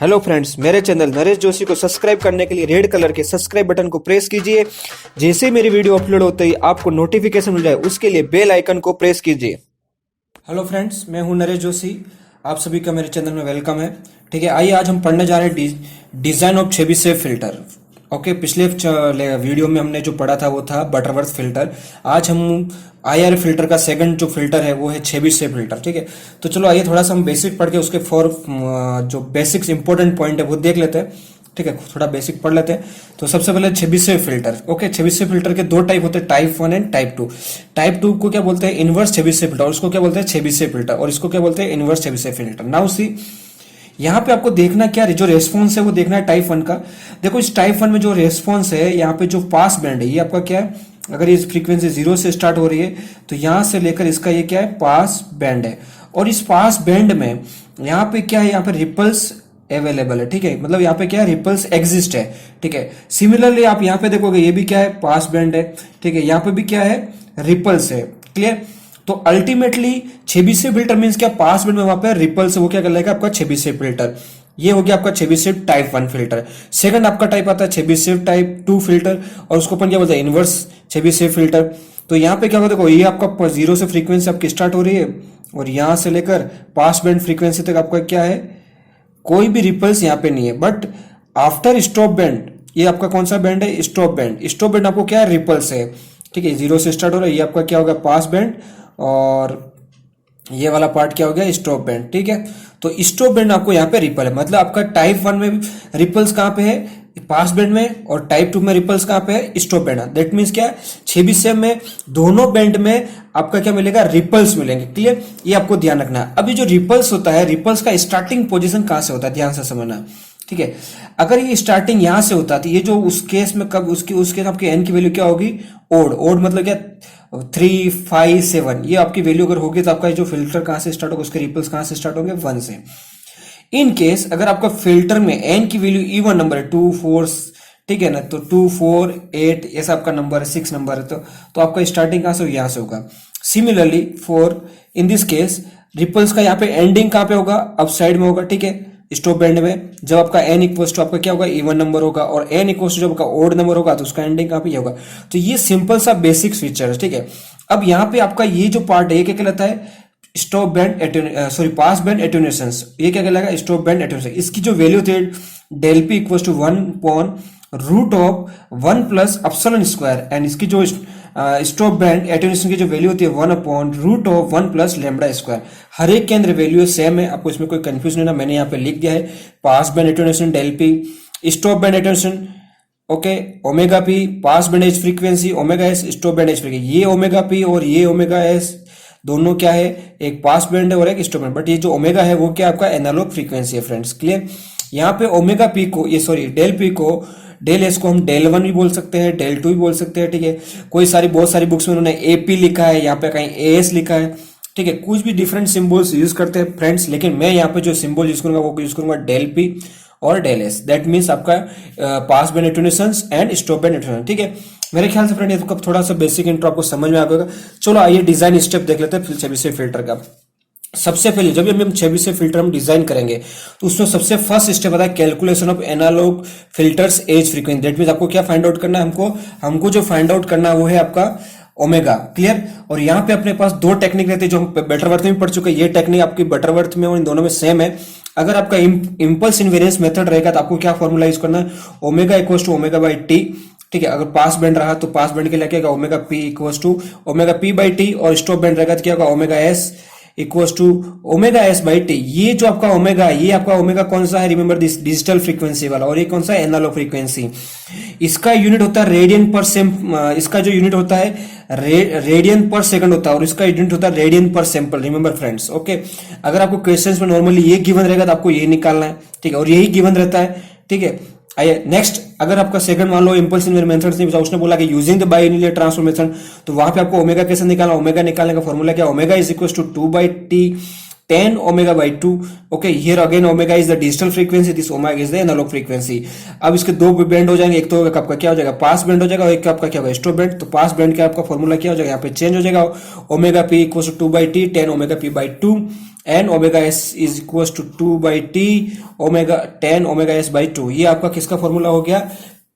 Hello friends, मेरे channel Naresh Joshi को subscribe करने के लिए रेड कलर के सब्सक्राइब बटन को प्रेस कीजिए। जैसे ही मेरी वीडियो अपलोड होते ही आपको नोटिफिकेशन मिल जाए, उसके लिए बेल आइकन को प्रेस कीजिए। हेलो फ्रेंड्स, मैं हूं नरेश जोशी। आप सभी का मेरे चैनल में वेलकम है। ठीक है, आइए आज हम पढ़ने जा रहे हैं design of Chebyshev filter. Okay, पिछले वीडियो में हमने जो पढ़ा था वो था बटरवर्थ फिल्टर। आज हम आईआर फिल्टर का सेकंड जो फिल्टर है वो है चेबीशेव फिल्टर। ठीक है, तो चलो आइए थोड़ा सा हम बेसिक पढ़ के उसके जो बेसिक्स इंपॉर्टेंट पॉइंट है वो देख लेते हैं। ठीक है, थोड़ा बेसिक पढ़ लेते हैं। तो सबसे पहले Chebyshev filter. Okay, Chebyshev filter के दो टाइप होते हैं, टाइप 1 एंड टाइप 2। टाइप 2 को क्या बोलते हैं? Inverse Chebyshev filter. और इसको क्या बोलते हैं? Chebyshev filter. और इसको क्या बोलते हैं? Inverse Chebyshev filter. Now see, यहाँ पे आपको देखना क्या, जो रेस्पॉन्स है वो देखना है टाइप 1 का। देखो, इस टाइप 1 में जो रेस्पॉन्स है, यहाँ पे जो पास बैंड है ये आपका क्या है? अगर ये फ्रीक्वेंसी 0 से स्टार्ट हो रही है तो यहां से लेकर इसका ये क्या है? पास बैंड है। और इस पास बैंड में यहाँ पे क्या है? यहाँ पे रिपल्स अवेलेबल है। ठीक है, मतलब यहाँ पे क्या है? रिपल्स एग्जिस्ट है। ठीक है, सिमिलरली आप यहाँ पे देखोगे ये भी क्या है? पास बैंड है। ठीक है, यहाँ पे भी क्या है? रिपल्स है। क्लियर? तो अल्टीमेटली चेबीशेव फिल्टर मींस क्या? पास बैंड में वहां पे रिपल्स वो क्या कर लेगा? आपका चेबीशेव फिल्टर। ये हो गया आपका चेबीशेव टाइप 1 फिल्टर। सेकंड आपका टाइप आता है चेबीशेव टाइप 2 फिल्टर, और उसको अपन क्या बोलते हैं? Inverse Chebyshev filter. तो यहाँ पे क्या होगा? देखो, ये आपका 0 से फ्रीक्वेंसी आपकी स्टार्ट हो रही है और यहां से लेकर पास बैंड फ्रीक्वेंसी तक आपका क्या है? कोई भी रिपल्स यहाँ पे नहीं है। बट आफ्टर स्टॉप बैंड, ये आपका कौन सा बैंड है? Stop band. स्टॉप बैंड आपको क्या है? रिपल्स है। ठीक है, 0 से स्टार्ट हो रहा है, ये आपका क्या होगा? Pass band. और ये वाला पार्ट क्या हो गया? Stop band. ठीक है, तो स्टॉप बैंड आपको यहाँ पे रिपल है। मतलब आपका टाइप 1 में रिपल्स कहाँ पे है? पास बैंड में। और टाइप 2 में रिपल्स कहाँ पे है? Stop band. दैट मीन्स क्या? चेबीशेव में दोनों बैंड में आपका क्या मिलेगा? रिपल्स मिलेंगे। क्लियर? ये आपको ध्यान रखना है। अभी जो रिपल्स होता है, रिपल्स का स्टार्टिंग पोजिशन कहां से होता है? ध्यान से समझना। ठीक है, अगर ये स्टार्टिंग यहां से होता तो ये जो उस केस में कब उसके आपकी एन की वैल्यू क्या होगी? ओड। ओड मतलब क्या? 3, 5, 7। ये आपकी वैल्यू अगर होगी तो आपका जो फिल्टर कहां से स्टार्ट होगा? उसके रिपल्स कहां से स्टार्ट होंगे? 1 से। इन केस अगर आपका फिल्टर में एन की वैल्यू इवन नंबर है, 2, 4, ठीक है ना, तो 2, 4, 8 ऐसा आपका नंबर है, 6 नंबर है, तो आपका स्टार्टिंग कहां से होगा? यहां से होगा। Similarly for in this case ripples का यहाँ पे एंडिंग कहां पे होगा? अप साइड में होगा। ठीक है, स्टॉप बैंड में। जब आपका एन इक्वल्स टू आपका क्या होगा? इवन नंबर होगा। और एन इक्वल्स टू जब आपका ओड नंबर होगा तो उसका एंडिंग कहां पे होगा? तो ये सिंपल सा बेसिक फीचर है। ठीक है, अब यहाँ पे आपका ये जो पार्ट है ये क्या कहलाता है? Stop band sorry pass band attenuation. ये क्या कहलाएगा? Stop band attenuation. इसकी जो वैल्यू थी del P equals to 1 upon root of 1 plus epsilon square. And इसकी जो स्टॉप बैंड एटेन्यूएशन की जो वैल्यू होती है 1 upon root of 1 plus lambda square. हर एक के अंदर वैल्यू सेम है, आपको इसमें कोई कंफ्यूजन नहीं ना। मैंने यहाँ पे लिख दिया है pass band attenuation del P, stop band attenuation okay omega P, pass band edge frequency omega S, stop band edge frequency. ये ओमेगा पी और ये ओमेगा एस दोनों क्या है? एक पास बैंड है और एक स्टॉप बैंड। बट ये जो ओमेगा है वो क्या आपका एनालॉग फ्रीक्वेंसी है फ्रेंड्स। क्लियर? यहाँ पे ओमेगा पी को डेल पी को डेल एस को हम डेल 1 भी बोल सकते हैं, डेल 2 भी बोल सकते हैं। ठीक है, बहुत सारी बुक्स में उन्होंने एपी लिखा है, यहाँ पे कहीं एएस लिखा है। ठीक है, कुछ भी डिफरेंट सिंबल्स यूज करते हैं फ्रेंड्स, लेकिन मैं यहाँ पे जो सिंबल यूज करूंगा वो यूज करूंगा डेल पी और डेल एस। दैट मीन्स आपका पास band attenuation and stop band attenuation. ठीक है, मेरे ख्याल से फ्रेंड ये थोड़ा सा बेसिक इंट्रो आपको समझ में आ गया। चलो आइए डिजाइन स्टेप देख लेते हैं चेबीशेव फिल्टर का। सबसे पहले जब हम चेबीशेव फिल्टर हम डिजाइन करेंगे तो उसमें सबसे फर्स्ट स्टेप आता है calculation of analog filters edge frequency. That means आपको क्या फाइंड आउट करना है? हमको जो फाइंड आउट करना है वो है आपका ओमेगा। क्लियर? और यहाँ पे अपने पास दो टेक्निक रहती है जो हम बटरवर्थ में पढ़ चुके हैं। ये टेक्निक आपकी बटरवर्थ में और इन दोनों में सेम है। अगर आपका इंपल्स इनवेरियंस मेथड रहेगा तो आपको क्या फॉर्मूला यूज करना है? Omega equals to omega by T. ठीक है, अगर पास बैंड रहा तो पास बैंड के लिए क्या होगा? Omega P equals to omega P by T. और स्टॉप बैंड रहेगा तो क्या होगा? Omega S equals to omega S by T. ये जो आपका ओमेगा है, ये आपका ओमेगा कौन सा है? रिमेंबर दिस डिजिटल फ्रीक्वेंसी वाला। और ये कौन सा है? Analogue frequency. इसका यूनिट होता है रेडियन पर इसका जो यूनिट होता है रेडियन पर सेकंड होता है, और इसका यूनिट होता है रेडियन पर सैंपल। Remember friends. ओके, अगर आपको क्वेश्चंस में नॉर्मली ये गिवन रहेगा तो आपको ये निकालना है। ठीक है, और यही गिवन रहता है। ठीक है, आइए नेक्स्ट। अगर आपका सेकंड मान लो इंपल्स मेथड नहीं, उसने बोला कि using the bilinear transfer method, तो वहां पे आपको ओमेगा कैसे निकालना? ओमेगा निकालने का फॉर्मूला क्या? Omega is equal to 2 by T 10 omega by 2। Okay, here again omega is the digital frequency, this omega is the analog frequency. अब इसके दो बैंड हो जाएंगे, एक तो आपका क्या हो जाएगा? पास बैंड हो जाएगा, और एक आपका क्या होगा? Stop band. तो पास बैंड का आपका फॉर्मूला क्या हो जाएगा? यहाँ पे चेंज हो जाएगा, omega P equal to 2 by T 10 omega P by 2 and omega S is equal to 2/t omega 10 omega S by 2। ये आपका किसका फॉर्मूला हो गया,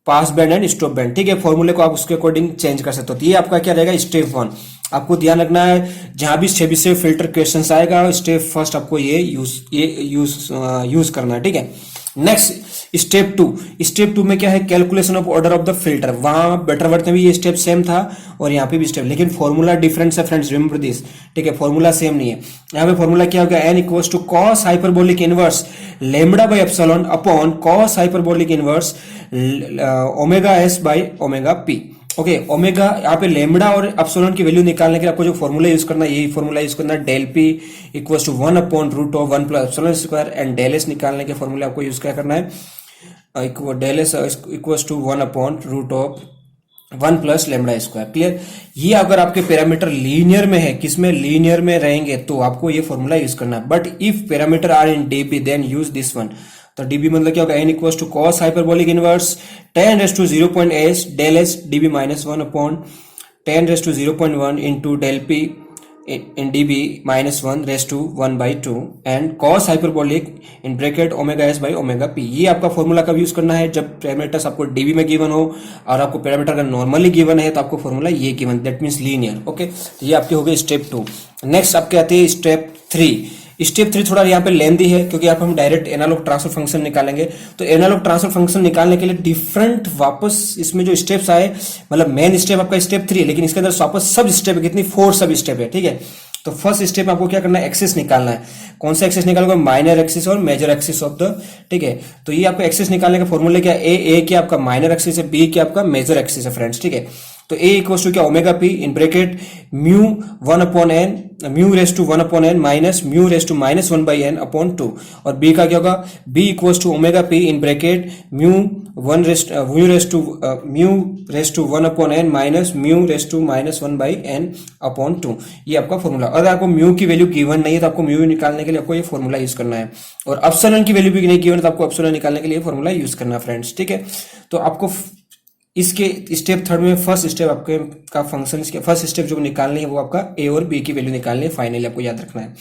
pass band and stop band. ठीक है, फॉर्मूले को आप उसके अकॉर्डिंग चेंज कर सकते हो। तो ये आपका क्या रहेगा, स्टेप 1। आपको ध्यान रखना है जहां भी चेबीशेव फिल्टर क्वेश्चंस आएगा, स्टेप फर्स्ट आपको ये यूज करना है। ठीक है, नेक्स्ट स्टेप 2। स्टेप 2 में क्या है, calculation of order of the filter. वहां बटरवर्थ में भी ये स्टेप सेम था और यहाँ पे भी स्टेप, लेकिन फॉर्मूला डिफरेंस है फ्रेंड्स, रिमेंबर दिस। ठीक है, फॉर्मूला सेम नहीं है। यहाँ पे फॉर्मूला क्या होगा, N equals to cos hyperbolic inverse lambda by epsilon upon cos hyperbolic inverse omega S by omega P. Okay, omega यहाँ पे लेमडा और एप्सिलॉन की वैल्यू निकालने के लिए आपको जो फॉर्मूला यूज करना है, यही फॉर्मूला यूज करना है, del P equals to 1 upon root of 1 plus epsilon square, and del S निकालने के फॉर्मूला आपको यूज क्या करना है, del S equals to 1 upon root of 1 plus lambda square. Clear. ये अगर आपके पैरामीटर लीनियर में है, किसमें, लीनियर में रहेंगे, तो आपको ये फॉर्मूला यूज करना है। But if parameter are in dB then use this one. तो डीबी मतलब क्या होगा, N equals to cos hyperbolic inverse 10⁻⁸ del S dB minus 1 upon 10⁻⁸ into del P in dB minus 1/1/2 and cos hyperbolic in bracket omega s by omega p। ये आपका formula कब use करना है, जब पैरामीटर्स आपको dB में given हो और आपको पैरामीटर अगर नॉर्मली गिवन है तो आपको फॉर्मूला ये given, that means linear. Okay, तो ये आपके हो गए स्टेप 2। नेक्स्ट आपके आते हैं स्टेप 3। स्टेप 3 थोड़ा यहाँ पे लेंदी है क्योंकि आप हम डायरेक्ट एनालॉग ट्रांसफर फंक्शन निकालेंगे। तो एनालॉग ट्रांसफर फंक्शन निकालने के लिए डिफरेंट वापस इसमें जो स्टेप्स आए, मतलब मेन स्टेप आपका स्टेप 3 है, लेकिन इसके अंदर वापस सब स्टेप है, कितनी 4 सब स्टेप है। ठीक है, तो फर्स्ट स्टेप आपको क्या करना है, एक्सिस निकालना है। कौन सा एक्सिस निकालोगे, माइनर एक्सिस और मेजर एक्सिस ऑफ द। ठीक है, तो ये आपको एक्सिस निकालने का फॉर्मूला क्या है, ए क्या आपका माइनर एक्सिस है, बी क्या आपका मेजर एक्सिस है फ्रेंड्स। ठीक है, तो ए इक्वल्स टू क्या, omega P in bracket mu 1 upon N, mu raise to 1 upon N minus mu raise to minus 1 by N upon 2। और बी का क्या होगा, B equals to omega P in bracket mu raise to 1 upon N minus mu raise to minus 1 by N upon 2। ये आपका formula. अगर आपको mu की value given नहीं है तो आपको म्यू निकालने के लिए आपको ये फॉर्मूला यूज करना है, और एप्सिलॉन की वैल्यू भी नहीं गिवन तो आपको एप्सिलॉन निकालने के लिए फॉर्मूला यूज करना है फ्रेंड्स। ठीक है, तो आपको इसके स्टेप 3 में फर्स्ट स्टेप आपके का फंक्शन, इसके फर्स्ट स्टेप जो निकालनी है वो आपका ए और बी की वैल्यू निकालनी है, फाइनली आपको याद रखना है।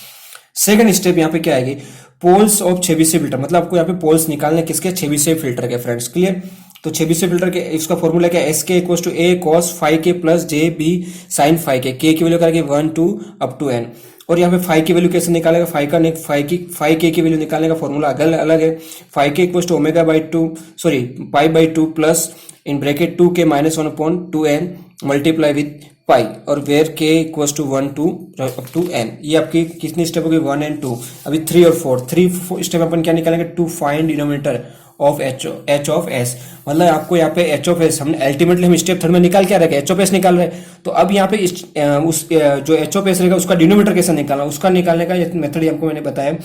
सेकंड स्टेप यहाँ पे क्या आएगी, पोल्स ऑफ चेबीशेव फिल्टर, मतलब आपको यहाँ पे पोल्स निकालने किसके, चेबीशेव फिल्टर के फ्रेंड्स। क्लियर। तो चेबीशेव फिल्टर के इसका फॉर्मूला क्या है, S K equal to A cos phi K plus J B sine phi K की वैल्यू करेंगे 1 2 अप टू एन। और यहाँ पे फाइव की वैल्यू कैसे निकालेगा, फाइव के की वैल्यू निकालने का फॉर्मूला अलग है। Phi K equal to omega by 2 sorry pi by 2 plus in bracket 2 K minus 1 upon 2n multiply with pi, और where K equals to 1 2 up to n। ये आपकी कितनी स्टेप होगी, 1 and 2। अभी 3 और 4 स्टेप अपन क्या निकालेंगे, to find denominator of H of S. मतलब आपको यहाँ पे एच ऑफ एस, हमने अल्टीमेटली हम स्टेप 3 में निकाल क्या रहे, एच ऑफ एस निकाल रहे। तो अब यहाँ पे उस जो एच ऑफ एस रहेगा उसका डिनोमिनेटर कैसे निकालना, उसका निकालने का मेथड आपको मैंने बताया।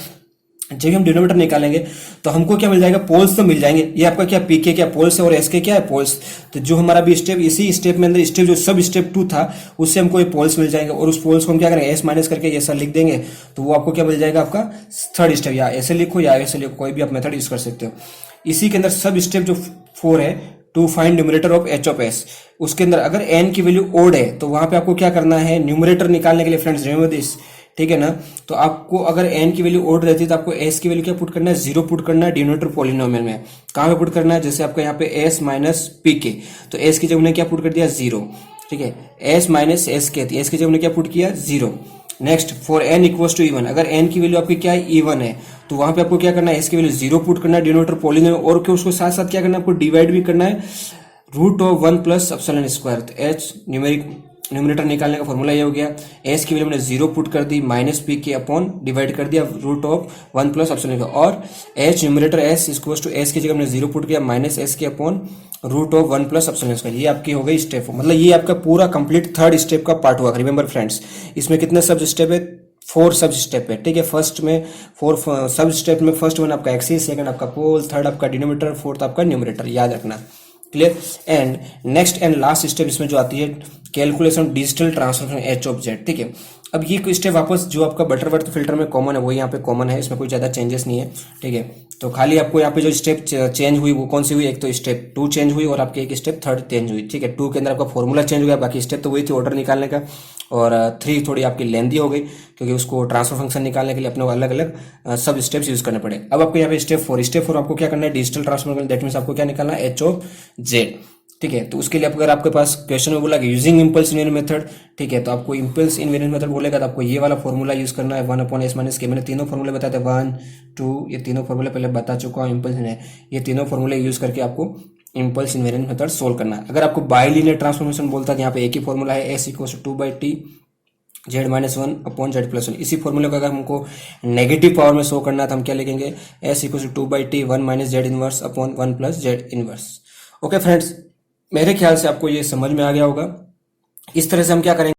जब हम डिनोमिनेटर निकालेंगे तो हमको क्या मिल जाएगा, पोल्स तो मिल जाएंगे। ये आपका क्या, पीके क्या पोल्स है और एसके क्या है पोल्स। तो जो हमारा भी स्टेप, इसी स्टेप में अंदर स्टेप जो सब स्टेप 2 था उससे हमको ये पोल्स मिल जाएंगे, और उस पोल्स को हम क्या करेंगे, एस माइनस करके ऐसा लिख देंगे, तो वो आपको क्या मिल जाएगा, आपका थर्ड स्टेप। या ऐसे लिखो या ऐसे लिखो, कोई भी आप मेथड यूज कर सकते हो। इसी के अंदर सब स्टेप जो 4 है, to find numerator of H of S, उसके अंदर अगर एन की वैल्यू ओड है तो वहां पे आपको क्या करना है, न्यूमरेटर निकालने के लिए फ्रेंड्स रिमेंबर दिस। ठीक है ना, तो आपको अगर n की वैल्यू ओड रहती है तो आपको s की वैल्यू क्या पुट करना है, 0 पुट करना है डिनोमिनेटर पॉलिनोमियल में। कहां पे पुट करना है, जैसे आपका यहाँ पे s माइनस पी के, तो s की जगह उन्हें क्या पुट कर दिया, 0। ठीक है, s माइनस एस के, s की जगह उन्हें क्या पुट किया, 0। Next for n equals to even, अगर n की वैल्यू आपकी क्या है, इवन है, तो वहां पे आपको क्या करना है, s की वैल्यू 0 पुट करना है डिनोमिनेटर पॉलिनोमियल, और क्या उसको साथ साथ क्या करना है, आपको डिवाइड भी करना है root of 1 plus epsilon square. तो h न्यूमरेटर निकालने का फॉर्मूला ये हो गया, एस की वैल्यू मैंने 0 पुट कर दी माइनस पी के अपॉन डिवाइड कर दिया रूट ऑफ 1 प्लस एप्सिलॉन, और H numerator S equals to S की जगह मैंने 0 पुट किया माइनस एस के upon root of 1 plus epsilon square. ये आपकी हो गई स्टेप, मतलब ये आपका पूरा कंप्लीट थर्ड स्टेप का पार्ट हुआ। रिमेंबर फ्रेंड्स, इसमें कितने सब स्टेप है, 4 सब स्टेप है। ठीक है, फर्स्ट में 4 सब स्टेप में फर्स्ट वन आपका एक्सिस, सेकंड आपका पोल, थर्ड आपका डिनोमिनेटर, फोर्थ आपका न्यूमरेटर, याद रखना। Clear. And next and last step इसमें जो आती है, calculation digital transformation H of Z. ठीक है, अब ये कोई स्टेप वापस जो आपका बटरवर्थ फिल्टर में कॉमन है वो यहाँ पे कॉमन है, इसमें कोई ज़्यादा चेंजेस नहीं है, ठीक है। तो खाली आपको यहाँ पे जो स्टेप चेंज हुई वो कौन सी हुई, एक तो स्टेप 2 चेंज हुई और आपकी एक स्टेप 3 चेंज हुई, ठीक है। 2 के अंदर आपका फॉर्मूला चेंज हो गया, बाकी स्टेप तो वही थी ऑर्डर निकालने का। और 3 थोड़ी आपकी लेंदी हो गई क्योंकि उसको ट्रांसफर फंक्शन निकालने के लिए अपने को अलग अलग सब स्टेप्स यूज करने पड़े। अब आपको यहाँ पे स्टेप 4 आपको क्या करना है, डिजिटल ट्रांसफर, दैट मीन्स आपको क्या निकालना है, एच ऑफ जेड, ठीक है। तो उसके लिए अगर आपके पास क्वेश्चन में बोला कि यूजिंग इम्पल्स इनवेरिएंट मेथड, ठीक है, तो आपको इम्पल्स इनवेरिएंट मेथड बोलेगा तो आपको ये वाला फॉर्मूला यूज करना है 1/s - k। मैंने तीनों फॉर्मूले बताए थे, 1 2, ये तीनों फॉर्मूले पहले बता चुका हूँ इम्पल्स इनवेरिएंट, ये तीनों फॉर्मूले यूज करके आपको इम्पल्स इनवेरिएंट मेथड सोल्व करना है। अगर आपको बाइलिनियर ट्रांसफॉर्मेशन बोलता है यहाँ पे एक ही फॉर्मूला है, s = 2/t z-1/z+1। इसी फॉर्मूले को अगर हमको नेगेटिव पावर में शो करना है तो हम क्या लिखेंगे, s = 2/t 1 - z−1/1 + z−1। Okay friends, मेरे ख्याल से आपको ये समझ में आ गया होगा। इस तरह से हम क्या करेंगे,